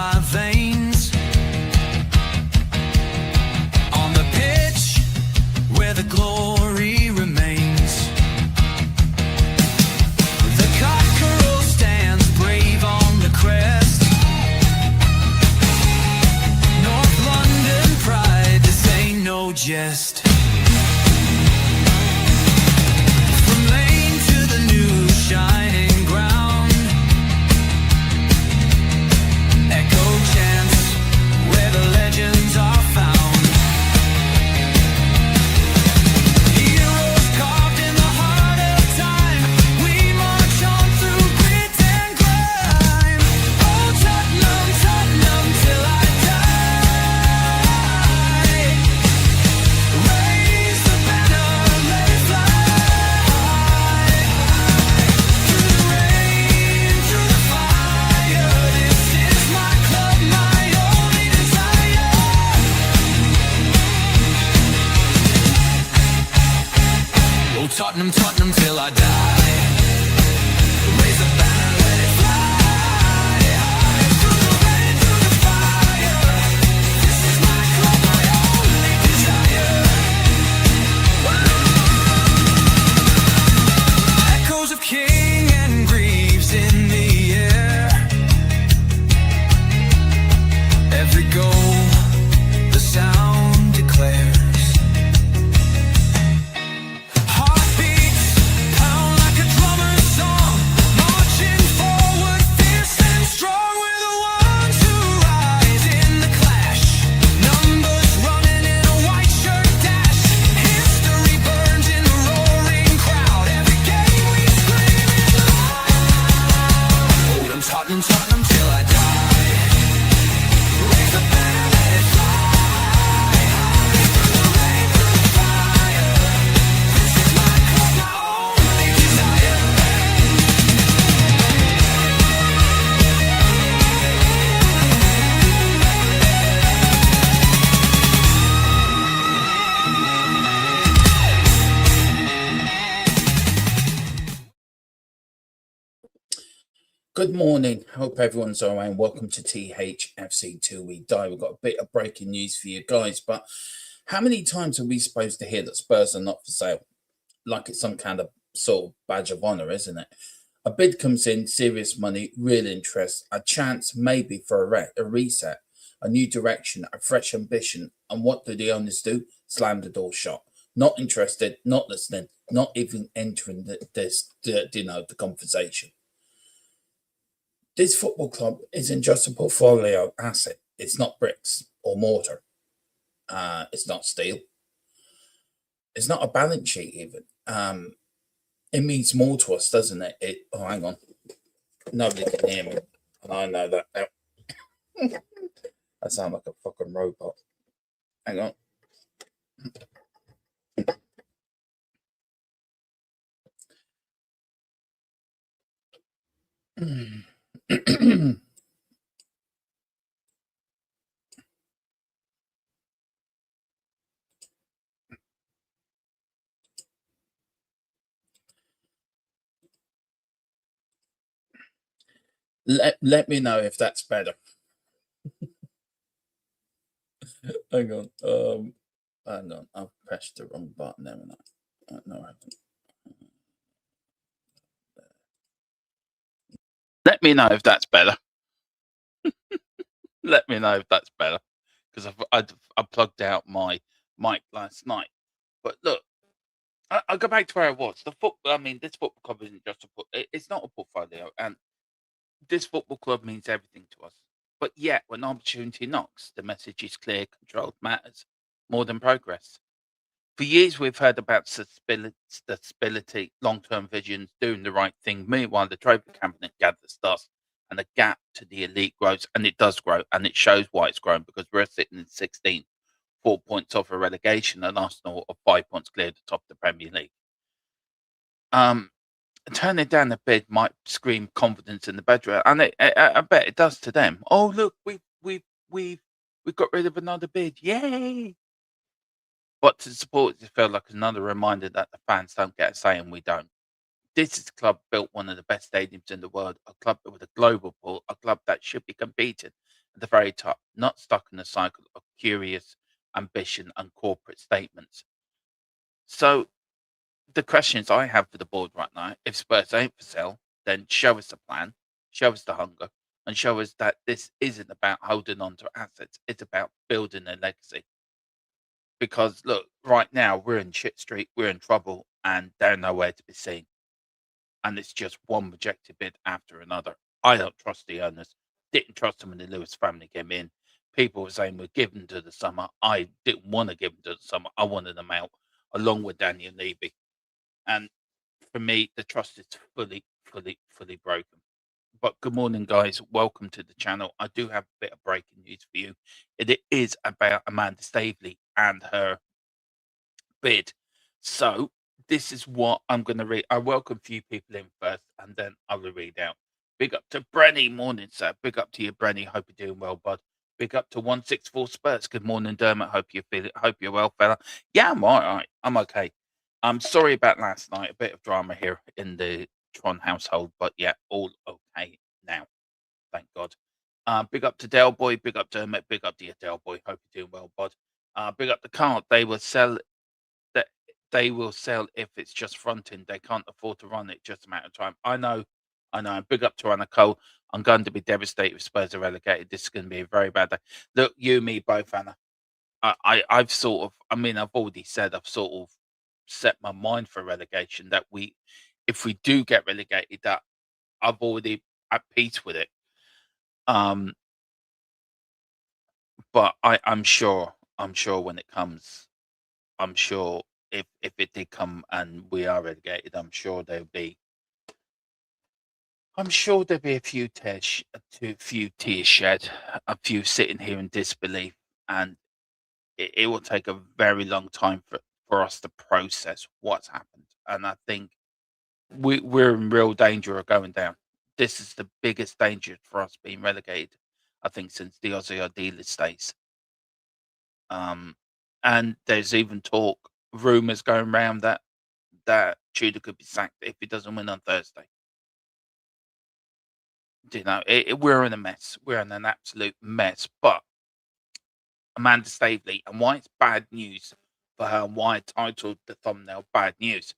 my veins. On the pitch where the glory remains, the cockerel stands brave on the crest. North London pride, this ain't no jest. From Lane to the new shining ground, echo chants where the legends are found. Heroes carved in the heart of time, we march on through grit and grime. Oh Tottenham, Tottenham till I die. Raise the banner, let it fly. Through the rain, through the fire, this is my club, my only desire. Oh Tottenham, Tottenham till I die. Raise the banner, let it fly. Through the rain, through the fire, this is my club, my only desire. Echoes of King and Greaves in the air. Every goal, the sound declares. Heartbeats pound like a drummer's song, marching forward fierce and strong. We're the ones who rise in the clash, numbers running in a white shirt dash. History burns in the roaring crowd, every game we scream it loud. I'm Tottenham, Tottenham till I die. Raise the banner, let it fly. Through the rain, through the fire, this is my club, my only desire. Good morning. Hope everyone's all right. Welcome to THFC 2 We Die. We've got a bit of breaking news for you guys, but how many times are we supposed to hear that Spurs are not for sale? Like it's some kind of sort of badge of honor, isn't it? A bid comes in, serious money, real interest, a chance maybe for a reset, a new direction, a fresh ambition. And what do the owners do? Slam the door shut. Not interested, not listening, not even entering the conversation. This football club isn't just a portfolio asset. It's not bricks or mortar. It's not steel. It's not a balance sheet even. It means more to us, doesn't it? Oh, hang on. Nobody can hear me. And I know that now. I sound like a fucking robot. Hang on. Let me know if that's better. Hang on. Hang on. I've pressed the wrong button, haven't I? No, I haven't. Let me know if that's better. Let me know if that's better, because I plugged out my mic last night. But look, I'll go back to where I was. This football club isn't just it's not a portfolio, and this football club means everything to us. But yet, when opportunity knocks, the message is clear: control matters more than progress. For years, we've heard about stability, long-term visions, doing the right thing. Meanwhile, the trophy cabinet gathers dust, and the gap to the elite grows, and it does grow, and it shows why it's grown, because we're sitting in 16th, 4 points off a relegation, and Arsenal are 5 points clear at the top of the Premier League. Turning down the bid might scream confidence in the bedroom, and I bet it does to them. Oh, look, we've got rid of another bid, yay! But to support it felt like another reminder that the fans don't get a say and we don't. This is a club built one of the best stadiums in the world, a club with a global pool, a club that should be competing at the very top, not stuck in a cycle of curious ambition and corporate statements. So the questions I have for the board right now, if Spurs ain't for sale, then show us the plan, show us the hunger, and show us that this isn't about holding on to assets. It's about building a legacy. Because look, right now we're in shit street, we're in trouble, and they're nowhere to be seen. And it's just one rejected bid after another. I don't trust the owners. Didn't trust them when the Lewis family came in. People were saying we're giving to the summer. I didn't want to give them to the summer. I wanted them out, along with Daniel Levy. And for me, the trust is fully broken. But good morning, guys. Welcome to the channel. I do have a bit of breaking news for you. It is about Amanda Staveley and her bid. So this is what I'm going to read. I welcome a few people in first, and then I will read out. Big up to Brenny. Morning, sir. Big up to you, Brenny. Hope you're doing well, bud. Big up to 164 Spurs. Good morning, Dermot. Hope you feel it. Hope you're well, fella. Yeah, I'm all right. I'm okay. I'm sorry about last night. A bit of drama here in the Tron household, but yeah, all okay now. Thank God. Big up to Del Boy. Big up to Dermot. Big up to you, Del Boy. Hope you're doing well, bud. Big up the card. That they will sell if it's just fronting. They can't afford to run it just a matter of time. I know, I know. Big up to Anna Cole. I'm going to be devastated if Spurs are relegated. This is going to be a very bad day. Look, you and me both, Anna. I've sort of, I mean, I've already said I've sort of set my mind for relegation that if we do get relegated, that I've already at peace with it. But I'm sure when it comes, I'm sure if it did come and we are relegated, I'm sure there'll be a few tears shed, a few sitting here in disbelief, and it will take a very long time for us to process what's happened. And I think we're in real danger of going down. This is the biggest danger for us being relegated, I think, since the Ozzy Ardiles days. And there's even rumors going around that Tudor could be sacked if he doesn't win on Thursday. You know, we're in a mess. We're in an absolute mess. But Amanda Staveley, and why it's bad news for her, and why I titled the thumbnail "Bad News."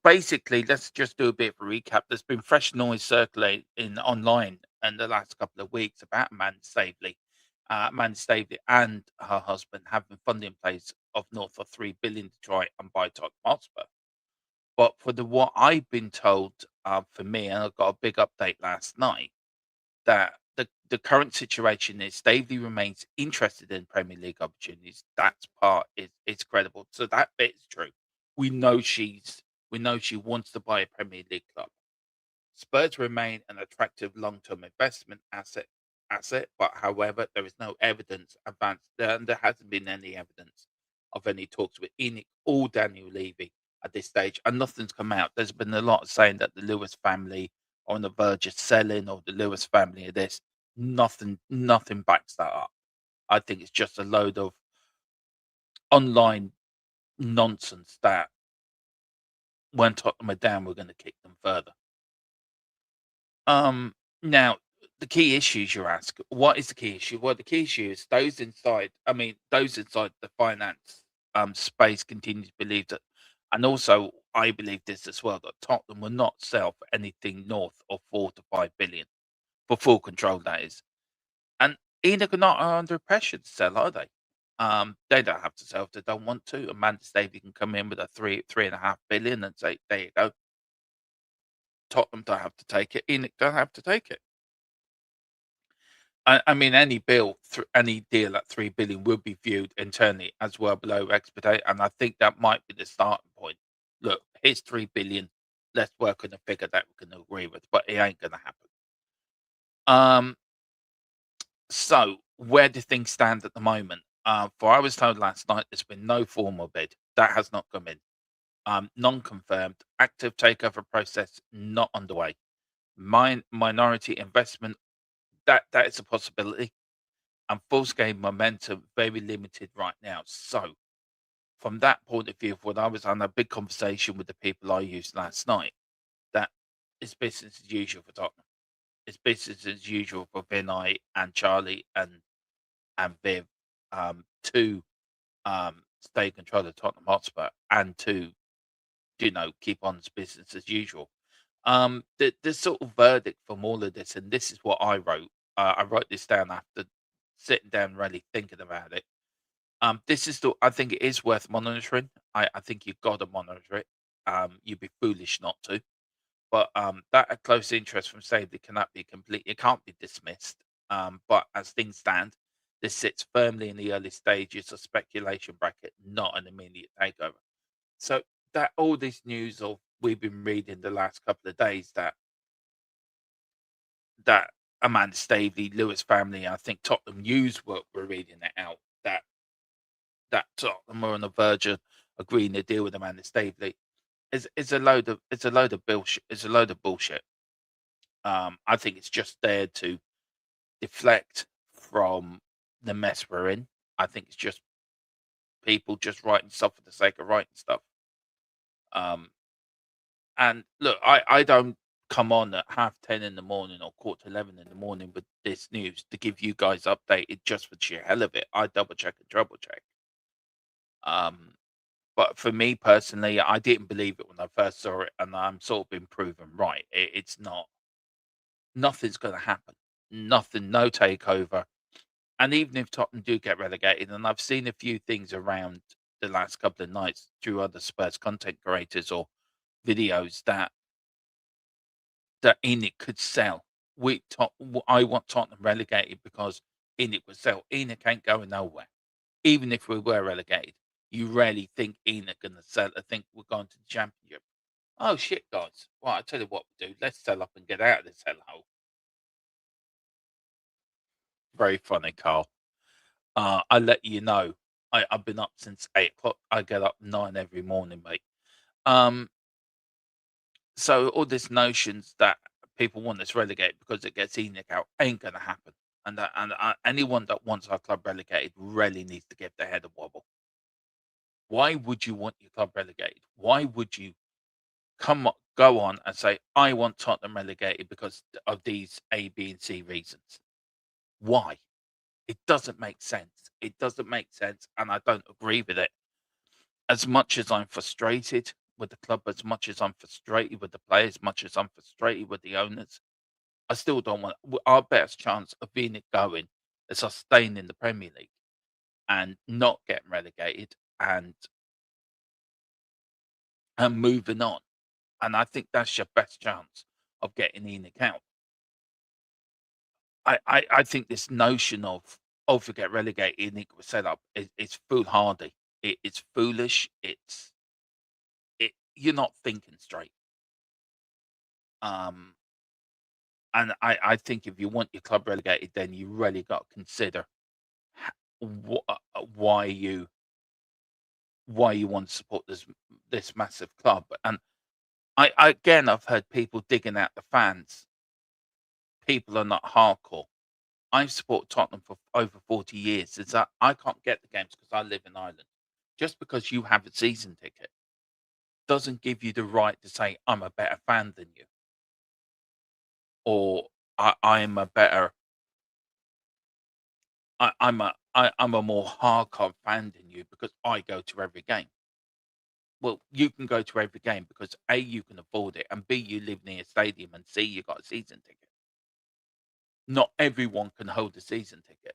Basically, let's just do a bit of a recap. There's been fresh noise circulating online in the last couple of weeks about Amanda Staveley. Amanda Staveley and her husband having funding in place of north of $3 billion to try and buy Tottenham Hotspur. But for what I've been told, for me, and I got a big update last night, that the current situation is Staveley remains interested in Premier League opportunities. That part is credible. So that bit is true. We know she wants to buy a Premier League club. Spurs remain an attractive long-term investment asset, but however, there is no evidence advanced, and there hasn't been any evidence of any talks with ENIC or Daniel Levy at this stage, and nothing's come out. There's been a lot saying that the Lewis family are on the verge of selling, or the Lewis family of this. Nothing backs that up. I think it's just a load of online nonsense that when Tottenham are down, we're going to kick them further. Now the key issues you ask, what is the key issue? Well, the key issue is those inside the finance space continue to believe that, and also I believe this as well, that Tottenham will not sell for anything north of 4 to 5 billion for full control, that is. And ENIC are not under pressure to sell, are they? They don't have to sell if they don't want to. Amanda Staveley can come in with a 3.5 billion and say, there you go. Tottenham don't have to take it. ENIC don't have to take it. I mean, any deal at 3 billion will be viewed internally as well below expectation, and I think that might be the starting point. Look, here's 3 billion. Let's work on a figure that we can agree with, but it ain't gonna happen. So where do things stand at the moment? For I was told last night there's been no formal bid. That has not come in. Non-confirmed. Active takeover process not underway. Minority investment, that is a possibility. And full-scale momentum very limited right now. So from that point of view, when I was on a big conversation with the people I used last night, that is business as usual for Tottenham. it's business as usual for Vinay and Charlie and Viv to stay in control of Tottenham Hotspur and to keep on as business as usual. The sort of verdict from all of this, and this is what I wrote. I wrote this down after sitting down, really thinking about it. This is I think it is worth monitoring. I think you've got to monitor it. You'd be foolish not to. But that a close interest from Staveley cannot be complete. It can't be dismissed. But as things stand, this sits firmly in the early stages of speculation bracket, not an immediate takeover. So that all this news of we've been reading the last couple of days that Amanda Staveley, Lewis family, I think Tottenham News were reading it out that Tottenham are on the verge of agreeing to deal with Amanda Staveley is a load of bullshit. It's a load of bullshit. I think it's just there to deflect from the mess we're in. I think it's just people just writing stuff for the sake of writing stuff. And look, I don't come on at 10:30 in the morning or 11:15 in the morning with this news to give you guys updated just for sheer hell of it. I double check and trouble check. But for me personally, I didn't believe it when I first saw it, and I'm sort of been proven right. It's not. Nothing's going to happen. Nothing. No takeover. And even if Tottenham do get relegated, and I've seen a few things around the last couple of nights through other Spurs content creators or videos that ENIC could sell. I want Tottenham relegated because ENIC would sell. ENIC ain't going nowhere. Even if we were relegated, you rarely think ENIC going to sell. I think we're going to the Championship. Oh shit, guys! Well, I tell you what we do. Let's sell up and get out of this hellhole. Very funny, Carl. I let you know. I've been up since 8 o'clock. I get up 9 every morning, mate. So all these notions that people want us relegated because it gets ENIC out ain't going to happen. And anyone that wants our club relegated really needs to give their head a wobble. Why would you want your club relegated? Why would you go on and say, I want Tottenham relegated because of these A, B, and C reasons? Why? It doesn't make sense. It doesn't make sense, and I don't agree with it. As much as I'm frustrated with the club, as much as I'm frustrated with the players, as much as I'm frustrated with the owners, I still don't want our best chance of being it going is us staying in the Premier League and not getting relegated and moving on. And I think that's your best chance of getting ENIC out. I think this notion of we get relegated, ENIC was set up is foolhardy. It's foolish. You're not thinking straight. And I think if you want your club relegated, then you really got to consider why you want to support this massive club. And I've heard people digging out the fans. People are not hardcore. I've supported Tottenham for over 40 years. Is that I can't get the games because I live in Ireland. Just because you have a season ticket doesn't give you the right to say I'm a better fan than you, or I'm a better. I'm a more hardcore fan than you because I go to every game. Well, you can go to every game because A, you can afford it, and B, you live near a stadium, and C, you got a season ticket. Not everyone can hold a season ticket.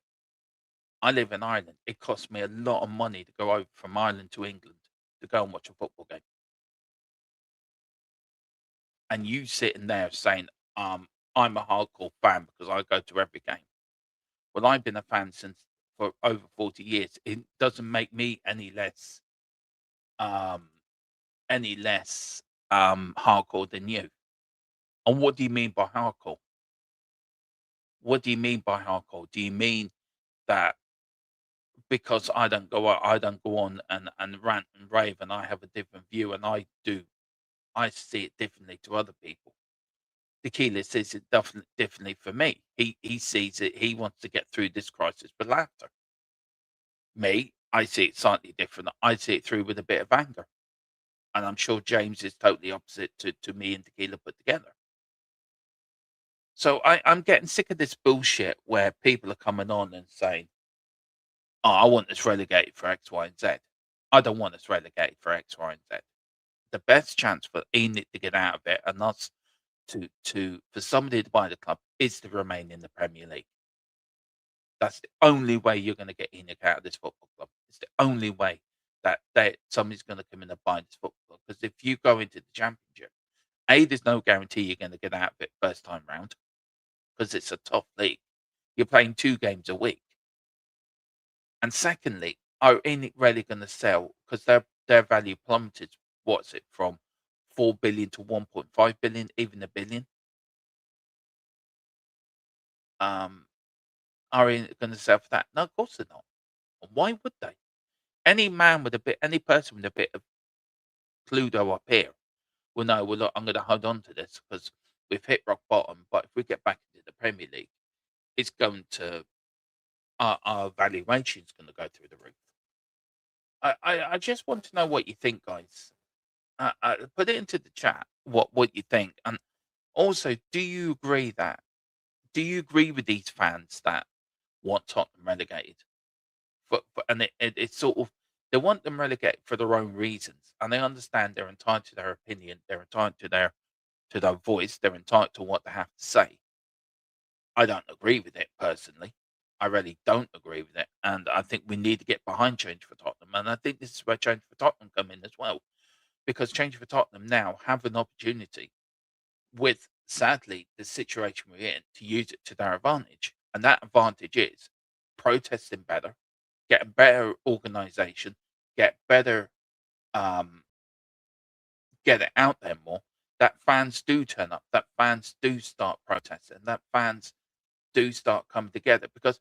I live in Ireland. It costs me a lot of money to go over from Ireland to England to go and watch a football game. And you sitting there saying, I'm a hardcore fan because I go to every game. Well, I've been a fan for over 40 years. It doesn't make me any less hardcore than you. And what do you mean by hardcore? What do you mean by hardcore? Do you mean that because I don't go on and rant and rave and I have a different view and I see it differently to other people? Tequila sees it differently for me. He sees it. He wants to get through this crisis with laughter. Me, I see it slightly different. I see it through with a bit of anger, and I'm sure James is totally opposite to me and Tequila put together. So I'm getting sick of this bullshit where people are coming on and saying, "Oh, I want this relegated for X, Y, and Z." I don't want us relegated for X, Y, and Z. The best chance for ENIC to get out of it and us to for somebody to buy the club is to remain in the Premier League. That's the only way you're going to get ENIC out of this football club. It's the only way that somebody's going to come in and buy this football club. Because if you go into the Championship, there's no guarantee you're going to get out of it first time round because it's a tough league. You're playing 2 games a week. And secondly, are ENIC really going to sell because their value plummeted? What's it from 4 billion to 1.5 billion, even a billion? Are ENIC going to sell for that? No, of course they're not. And why would they? Any person with a bit of Cluedo up here will know. Well, look, I'm going to hold on to this because we've hit rock bottom. But if we get back into the Premier League, it's going to our valuation's going to go through the roof. I just want to know what you think, guys. Put it into the chat what you think, and also, do you agree with these fans that want Tottenham relegated? And it's sort of they want them relegated for their own reasons, and they understand they're entitled to their opinion, they're entitled to their voice, they're entitled to what they have to say. I don't agree with it personally. I really don't agree with it, and I think we need to get behind Change for Tottenham, and I think this is where Change for Tottenham come in as well, because Change for Tottenham now have an opportunity with sadly the situation we're in to use it to their advantage, and that advantage is protesting better, get a better organisation, get better, get it out there more. That fans do turn up, that fans do start protesting, that fans do start coming together. Because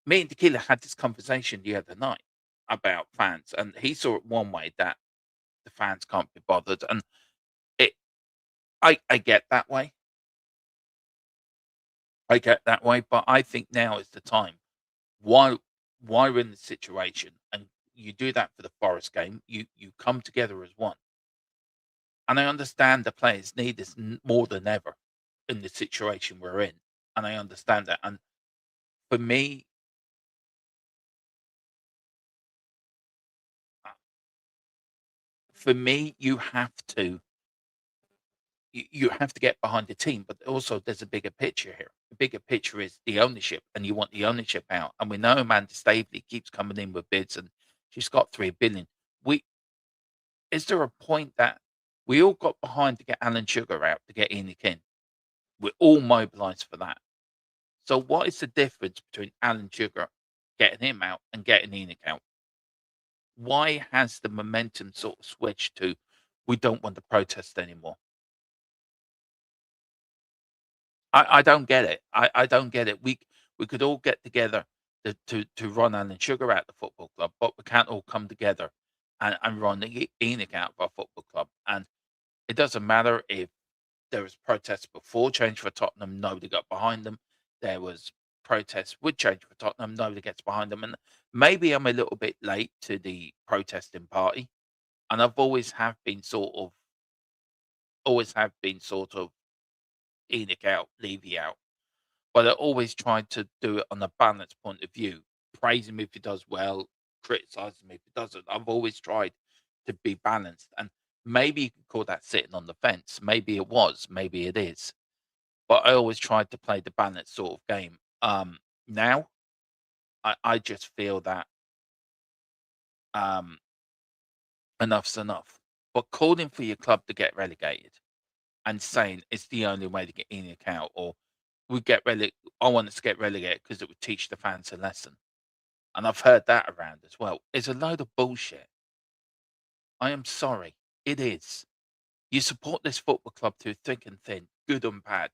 me and Tequila had this conversation the other night about fans, and he saw it one way that the fans can't be bothered, and it I get that way. I get that way, but I think now is the time. Why we're in the situation, and you do that for the Forest game. You come together as one, and I understand the players need this more than ever in the situation we're in, and I understand that. And for me, uh, you have to you have to get behind the team, but also there's a bigger picture here. The bigger picture is the ownership, and you want the ownership out. And we know Amanda Staveley keeps coming in with bids, and she's got 3 billion. We Is there a point that we all got behind to get Alan Sugar out to get ENIC in? We're all mobilised for that. So what is the difference between Alan Sugar getting him out and getting ENIC out? Why has the momentum sort of switched to we don't want to protest anymore? I don't get it. I don't get it. We could all get together to run Alan Sugar out the football club, but we can't all come together and run ENIC out of our football club. And it doesn't matter if there was protests before Change for Tottenham, nobody got behind them. There was protests with Change for Tottenham, nobody gets behind them. And maybe I'm a little bit late to the protesting party, and I've always have been sort of ENIC out, Levy out. But I always tried to do it on a balanced point of view. Praise him if he does well, criticize him if he doesn't. I've always tried to be balanced. And maybe you could call that sitting on the fence. Maybe it was, maybe it is. But I always tried to play the balanced sort of game. Now I just feel that um enough's enough. But calling for your club to get relegated and saying it's the only way to get ENIC out, or I want us to get relegated because it would teach the fans a lesson. And I've heard that around as well. It's a load of bullshit. I am sorry. It is. You support this football club through thick and thin, good and bad.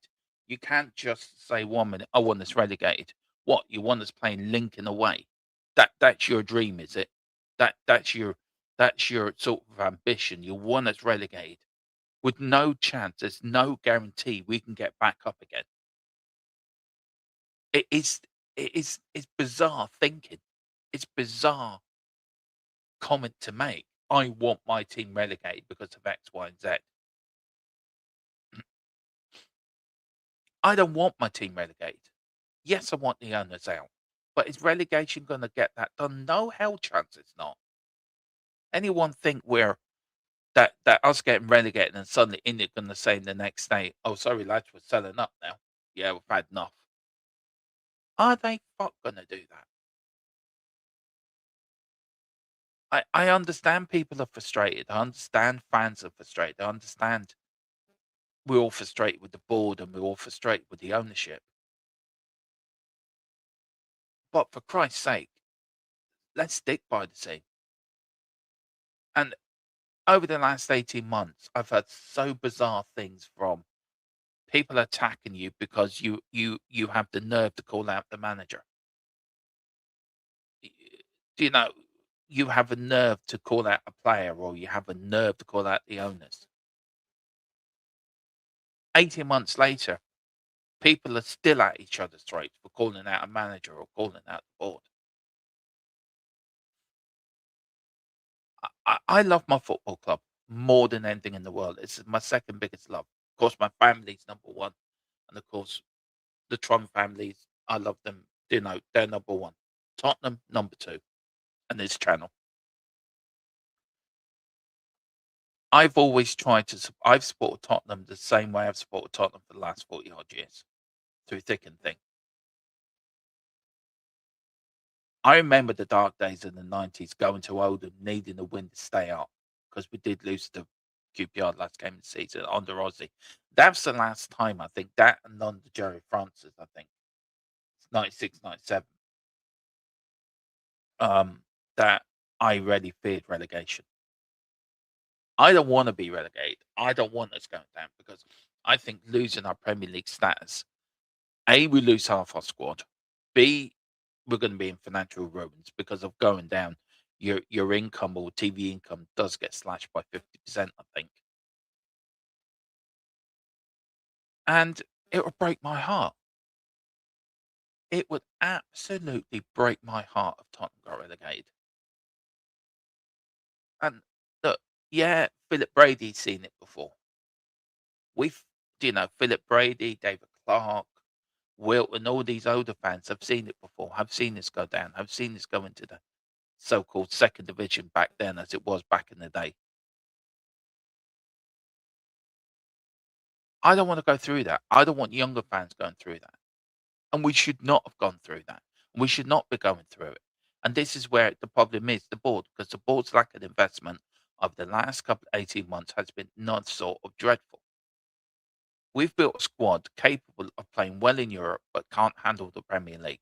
You can't just say 1 minute, I want us relegated. What, you want us playing Lincoln away? That's your dream, is it? That's your sort of ambition. You want us relegated with no chance. There's no guarantee we can get back up again. It is it's bizarre thinking. It's bizarre comment to make. I want my team relegated because of X, Y, and Z. I don't want my team relegated. Yes, I want the owners out. But is relegation going to get that done? No hell chance it's not. Anyone think that us getting relegated and suddenly India going to say the next day, "Oh, sorry lads, we're selling up now. Yeah, we've had enough." Are they fuck going to do that? I understand people are frustrated. I understand fans are frustrated. I understand we're all frustrated with the board and we're all frustrated with the ownership. But for Christ's sake, let's stick by the team. And over the last 18 months, I've heard so bizarre things from people attacking you because you have the nerve to call out the manager. Y- Do you know you have a nerve to call out a player or you have a nerve to call out the owners? 18 months later, people are still at each other's throats for calling out a manager or calling out the board. I love my football club more than anything in the world. It's my second biggest love. Of course, my family's number one. And of course, the Tron families, I love them. You know, they're number one. Tottenham, number two. And this channel. I've always tried to, I've supported Tottenham the same way I've supported Tottenham for the last 40 odd years, through thick and thin. I remember the dark days in the 90s going to Oldham, needing a win to stay up because we did lose the QPR last game of the season under Aussie. That's the last time I think that and under Jerry Francis, I think it's 96, 97, that I really feared relegation. I don't want to be relegated. I don't want us going down because I think losing our Premier League status, A, we lose half our squad. B, we're going to be in financial ruins because of going down. Your income or TV income does get slashed by 50%, I think. And it would break my heart. It would absolutely break my heart if Tottenham got relegated. And look, yeah, Philip Brady's seen it before. We've, Philip Brady, David Clark, Wilt, and all these older fans have seen it before. Have seen this go down. Have seen this go into the so-called second division back then, as it was back in the day. I don't want to go through that. I don't want younger fans going through that. And we should not have gone through that. We should not be going through it. And this is where the problem is, the board, because the board's lack of investment of the last couple 18 months has been not sort of dreadful. We've built a squad capable of playing well in Europe but can't handle the Premier League.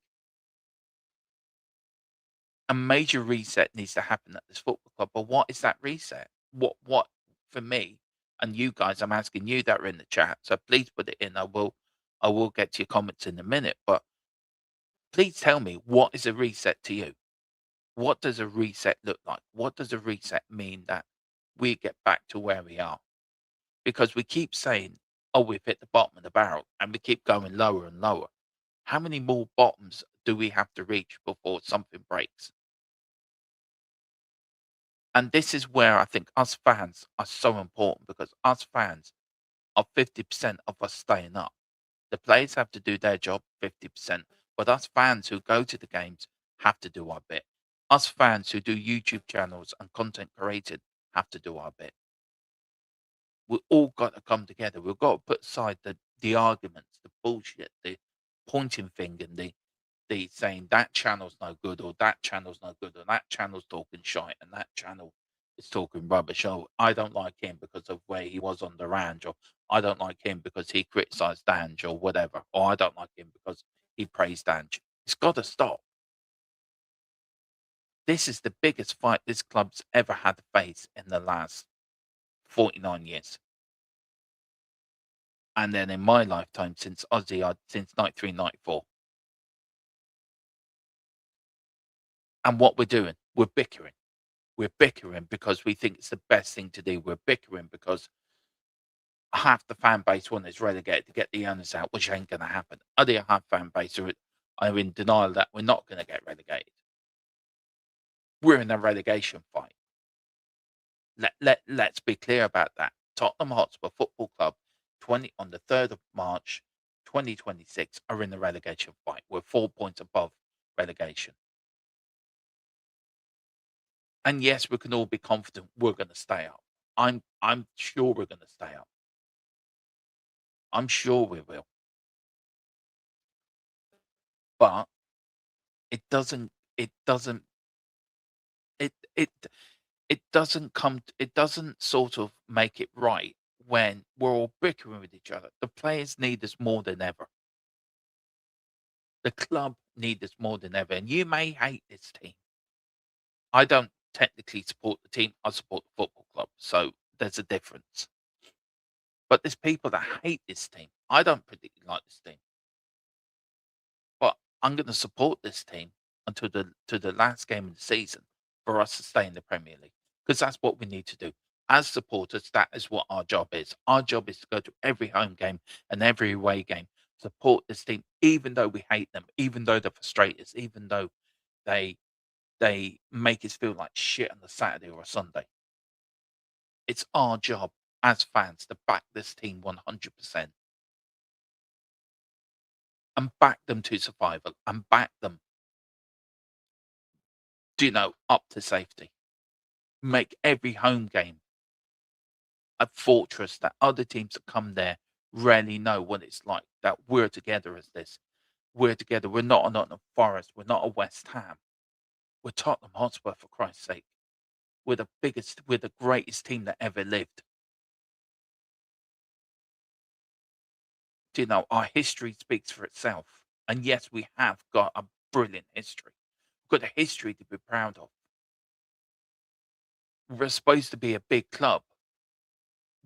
A major reset needs to happen at this football club. But what is that reset? What for me and you guys, I'm asking you that are in the chat. So please put it in. I will get to your comments in a minute, but please tell me, what is a reset to you? What does a reset look like? What does a reset mean that we get back to where we are? Because we keep saying, oh, we've hit the bottom of the barrel and we keep going lower and lower. How many more bottoms do we have to reach before something breaks? And this is where I think us fans are so important, because us fans are 50% of us staying up. The players have to do their job 50%, but us fans who go to the games have to do our bit. Us fans who do YouTube channels and content created have to do our bit. We all got to come together. We've got to put aside the arguments, the bullshit, the pointing finger, and the saying that channel's no good or that channel's no good or that channel's talking shite and that channel is talking rubbish. Oh, I don't like him because of where he was on the range, or I don't like him because he criticised Dange or whatever, or I don't like him because he praised Dange. It's got to stop. This is the biggest fight this club's ever had to face in the last 49 years. And then in my lifetime, since Aussie, since 93, 94. And what we're doing, we're bickering. We're bickering because we think it's the best thing to do. We're bickering because half the fan base want us relegated to get the owners out, which ain't going to happen. Other half fan base are in denial that we're not going to get relegated. We're in a relegation fight. Let's be clear about that. Tottenham Hotspur Football Club, on the 3rd of March, 2026 are in the relegation fight. We're 4 points above relegation. And yes, we can all be confident we're going to stay up. I'm sure we're going to stay up. I'm sure we will. But it doesn't it it it doesn't it doesn't sort of make it right when we're all bickering with each other. The players need us more than ever. The club need us more than ever. And you may hate this team. I don't technically support the team. I support the football club. So there's a difference. But there's people that hate this team. I don't particularly like this team. But I'm going to support this team until the last game of the season for us to stay in the Premier League, because that's what we need to do. As supporters, that is what our job is. Our job is to go to every home game and every away game, support this team, even though we hate them, even though they frustrate us, even though they they make us feel like shit on a Saturday or a Sunday. It's our job as fans to back this team 100% and back them to survival and back them, up to safety. Make every home game a fortress that other teams that come there rarely know what it's like. That we're together as this. We're together. We're not a Nottingham Forest. We're not a West Ham. We're Tottenham Hotspur, for Christ's sake. We're the biggest, we're the greatest team that ever lived. Our history speaks for itself. And yes, we have got a brilliant history. We've got a history to be proud of. We're supposed to be a big club,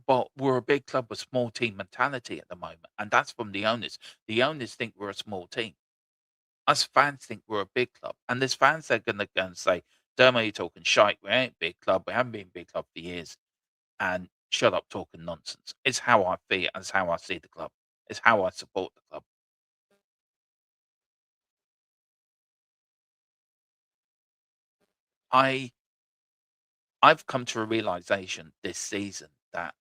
but we're a big club with small team mentality at the moment. And that's from the owners. The owners think we're a small team. Us fans think we're a big club. And there's fans that are going to go and say, Dermo, you're talking shite. We ain't a big club. We haven't been a big club for years. And shut up talking nonsense. It's how I feel. It's how I see the club. It's how I support the club. I I've come to a realization this season that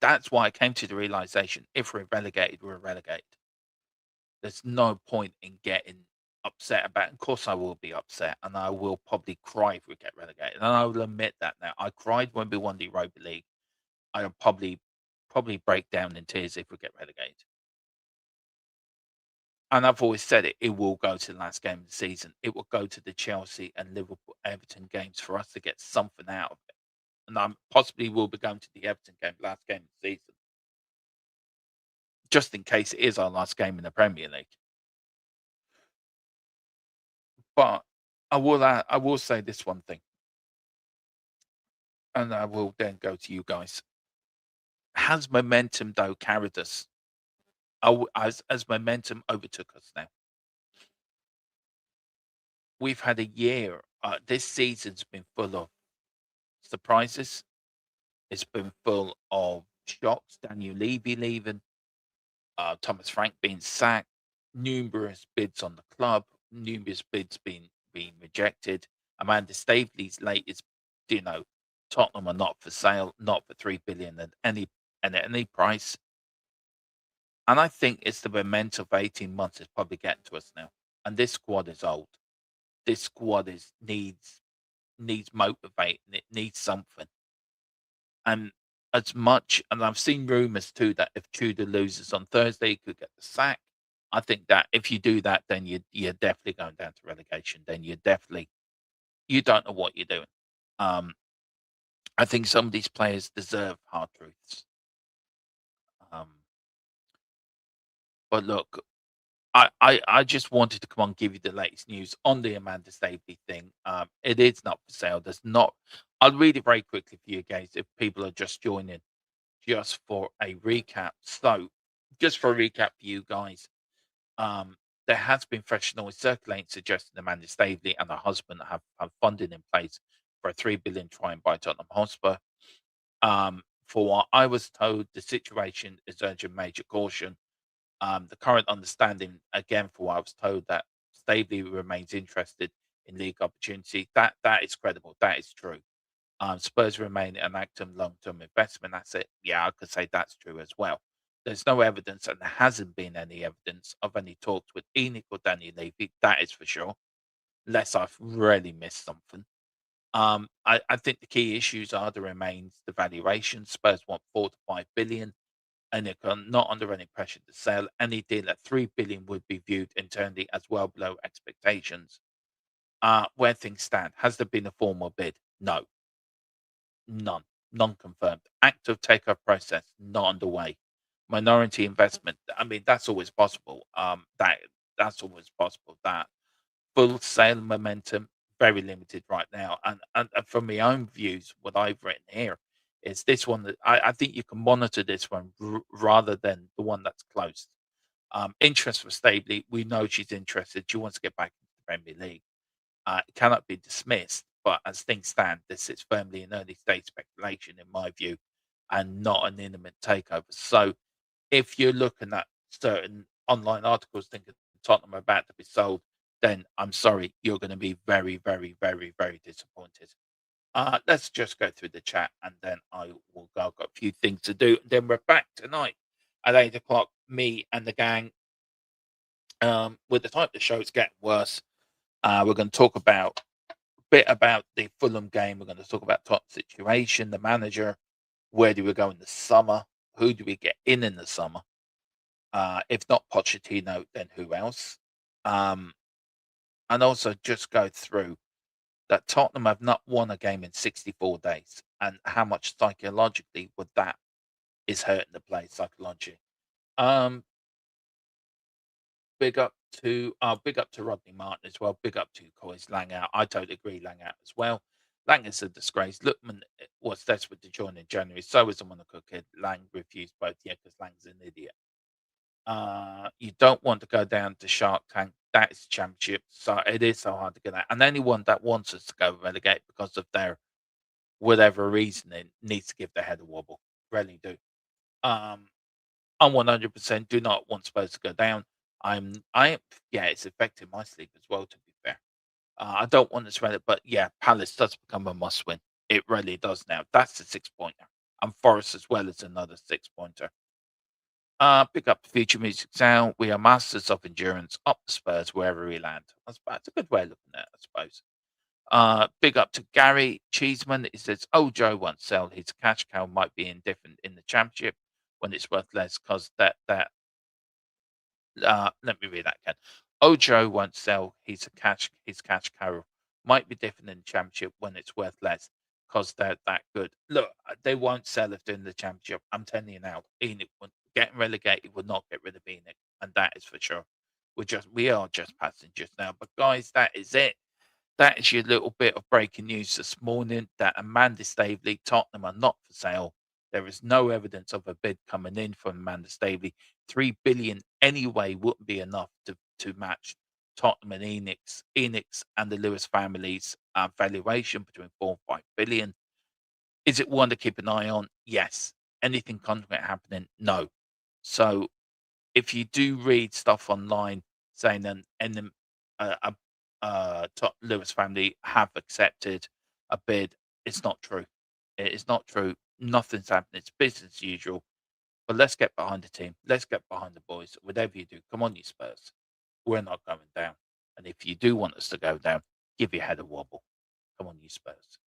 that's why I came to the realization if we're relegated, we're relegated. There's no point in getting upset about it. Of course, I will be upset and I will probably cry if we get relegated. And I will admit that now. I cried when we won the Europa League. I'll probably break down in tears if we get relegated. And I've always said it, it will go to the last game of the season. It will go to the Chelsea and Liverpool Everton games for us to get something out of it. And I possibly will be going to the Everton game, last game of the season, just in case it is our last game in the Premier League. But I will say this one thing, and I will then go to you guys. Has momentum though carried us? As momentum overtook us now? We've had a year. This season's been full of surprises. It's been full of shocks. Daniel Levy leaving, Thomas Frank being sacked, numerous bids on the club, numerous bids being rejected. Amanda Staveley's latest, Tottenham are not for sale, not for 3 billion at any price. And I think it's the momentum of 18 months is probably getting to us now. And this squad is old. This squad needs motivating. It needs something. And and I've seen rumours too that if Tudor loses on Thursday, he could get the sack. I think that if you do that, then you're definitely going down to relegation. Then you don't know what you're doing. Um, I think some of these players deserve hard truths. Um, but look, I just wanted to come on and give you the latest news on the Amanda Staveley thing. It is not for sale. There's not. I'll read it very quickly for you guys if people are just joining, just for a recap. So, just for a recap for you guys, there has been fresh noise circulating suggesting Amanda Staveley and her husband have funding in place for a 3 billion try and buy Tottenham Hotspur. For what I was told, the situation is urgent major caution. The current understanding, again, for what I was told, that Staveley remains interested in league opportunity. That is credible. That is true. Spurs remain an active long-term investment asset. Yeah, I could say that's true as well. there's no evidence, and there hasn't been any evidence of any talks with ENIC or Daniel Levy. That is for sure, unless I've really missed something. I think the key issues are the remains the valuation. Spurs want 4 to 5 billion, and they're not under any pressure to sell. Any deal at 3 billion would be viewed internally as well below expectations. Where things stand, has there been a formal bid? No, none, none confirmed. Active takeover process not underway. Minority investment. I mean, that's always possible. That's always possible. That full sale momentum very limited right now. And from my own views, what I've written here is this one that I think you can monitor this one rather than the one that's closed. Interest for Staveley, we know she's interested. She wants to get back into the Premier League. It cannot be dismissed, but as things stand, this is firmly an early stage speculation, in my view, and not an imminent takeover. So, if you're looking at certain online articles thinking Tottenham are about to be sold, then I'm sorry, you're going to be very, very, very, very disappointed. Let's just go through the chat, and then I will go. I've got a few things to do. Then we're back tonight at 8 o'clock. Me and the gang. With the type of show, it's getting worse. We're going to talk about a bit about the Fulham game. We're going to talk about top situation, the manager, where do we go in the summer, who do we get in the summer? If not Pochettino, then who else? And also just go through that Tottenham have not won a game in 64 days, and how much psychologically would that is hurting the play psychologically. Um, big up to Rodney Martin as well. Big up to Coy's Lang out. I totally agree, Lang out as well. Lang is a disgrace. Lookman was desperate to join in January. So was the Monaco kid. Lang refused both. Yeah, because Lang's an idiot. You don't want to go down to Shark Tank. That is championship. So it is so hard to get out. And anyone that wants us to go relegate because of their whatever reasoning needs to give their head a wobble. Really do. I'm 100% do not want Spurs to go down. Yeah, it's affecting my sleep as well, to be fair. I don't want to it, but yeah, Palace does become a must win. It really does now. That's the 6 pointer. And Forest as well is another 6 pointer. Pick up the future music sound. We are masters of endurance. Up the Spurs wherever we land. That's a good way of looking at it, I suppose. Big up to Gary Cheeseman. He says, "Oh, Joe won't sell. His cash cow might be indifferent in the championship when it's worth less because that let me read that again. Ojo won't sell his cash cow. Might be different in the championship when it's worth less because they're that good. Look, they won't sell if they're in the championship. I'm telling you now, ENIC getting relegated would not get rid of ENIC, and that is for sure. We are just passengers now. But guys, that is it. That is your little bit of breaking news this morning that Amanda Staveley, Tottenham are not for sale. There is no evidence of a bid coming in from Amanda Staveley. 3 billion anyway wouldn't be enough to match Tottenham and ENIC's and the Lewis family's valuation between 4 and 5 billion. Is it one to keep an eye on? Yes. Anything concrete happening? No. So if you do read stuff online saying Lewis family have accepted a bid, it's not true. It is not true. Nothing's happening. It's business as usual. But let's get behind the team. Let's get behind the boys. Whatever you do, come on, you Spurs. We're not going down. And if you do want us to go down, give your head a wobble. Come on, you Spurs.